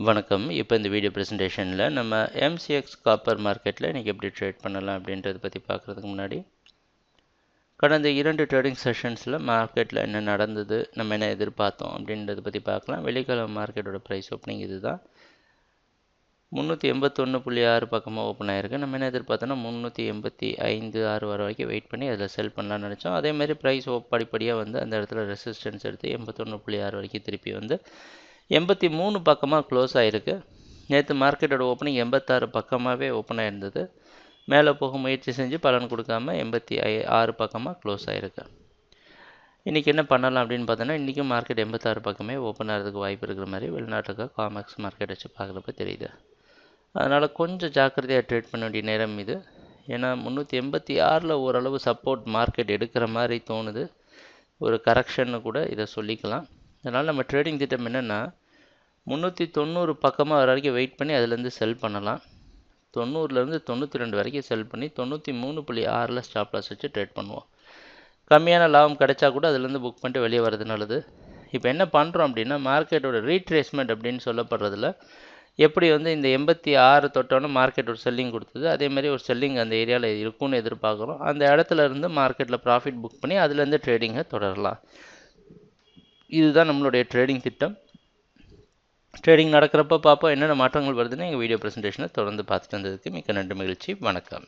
வணக்கம். இப்போ இந்த வீடியோ ப்ரெசன்டேஷனில் நம்ம MCX காப்பர் மார்க்கெட்டில் இன்றைக்கி எப்படி ட்ரேட் பண்ணலாம் அப்படின்றத பற்றி பார்க்குறதுக்கு முன்னாடி கடந்த 2 ட்ரேடிங் செஷன்ஸில் மார்க்கெட்டில் என்ன நடந்தது, நம்ம என்ன எதிர்பார்த்தோம் அப்படின்றத பற்றி பார்க்கலாம். வெள்ளிக்கிழமை மார்க்கெட்டோட ப்ரைஸ் ஓப்பனிங் இது தான். 381.6 பக்கமாக ஓப்பன் ஆகிருக்கு. நம்ம என்ன எதிர்பார்த்தோன்னா 385, 6 வர வரைக்கும் வெயிட் பண்ணி அதில் செல் பண்ணலாம்னு நினச்சோம். அதேமாதிரி ப்ரைஸ் படிப்படியாக வந்து அந்த இடத்துல ரெசிஸ்டன்ஸ் எடுத்து 81.6 வரைக்கும் திருப்பி வந்து 83 பக்கமாக க்ளோஸ் ஆகிருக்கு. நேற்று மார்க்கெட்டோட ஓப்பனிங் 86 பக்கமாகவே ஓப்பன் ஆகிருந்தது. மேலே போக முயற்சி செஞ்சு பலன் கொடுக்காம 86 பக்கமாக க்ளோஸ் ஆகிருக்கு. இன்றைக்கி என்ன பண்ணலாம் அப்படின்னு பார்த்தோன்னா, இன்றைக்கும் மார்க்கெட் 86 பக்கமே ஓப்பன் ஆகிறதுக்கு வாய்ப்பு இருக்கிற மாதிரி வெளிநாட்டுக்கு காமெக்ஸ் மார்க்கெட் வச்சு பார்க்குறப்ப தெரியுது. அதனால் கொஞ்சம் ஜாக்கிரதையாக ட்ரேட் பண்ண வேண்டிய நேரம் இது. ஏன்னா 386 ஓரளவு சப்போர்ட் மார்க்கெட் எடுக்கிற மாதிரி தோணுது. ஒரு கரெக்ஷன்னு கூட இதை சொல்லிக்கலாம். அதனால் நம்ம ட்ரேடிங் திட்டம் என்னென்னா, 390 பக்கமாக வர வரைக்கும் வெயிட் பண்ணி அதுலேருந்து செல் பண்ணலாம். 90லேருந்து 92 வரைக்கும் செல் பண்ணி 93.6 ஸ்டாப் லாஸ் வச்சு ட்ரேட் பண்ணுவோம். கம்மியான லாபம் கிடைச்சா கூட அதுலேருந்து புக் பண்ணிட்டு வெளியே வர்றது நல்லது. இப்போ என்ன பண்ணுறோம் அப்படின்னா, மார்க்கெட்டோட ரீட்ரேஸ்மெண்ட் அப்படின்னு சொல்லப்படுறதுல எப்படி வந்து இந்த 86 தொட்டோன்னு மார்க்கெட் ஒரு செல்லிங் கொடுத்தது, அதேமாதிரி ஒரு செல்லிங் அந்த ஏரியாவில் இருக்கும்னு எதிர்பார்க்குறோம். அந்த இடத்துல இருந்து மார்க்கெட்டில் ப்ராஃபிட் புக் பண்ணி அதுலேருந்து ட்ரேடிங்கை தொடரலாம். இதுதான் நம்மளுடைய ட்ரேடிங் திட்டம். ட்ரேடிங் நடக்கிறப்ப பார்ப்போம் என்னென்ன மாற்றங்கள் வருதுன்னு எங்கள் வீடியோ ப்ரெசன்டேஷனை தொடர்ந்து பார்த்துட்டு வந்ததுக்கு மிக்க நன்றி, மகிழ்ச்சி, வணக்கம்.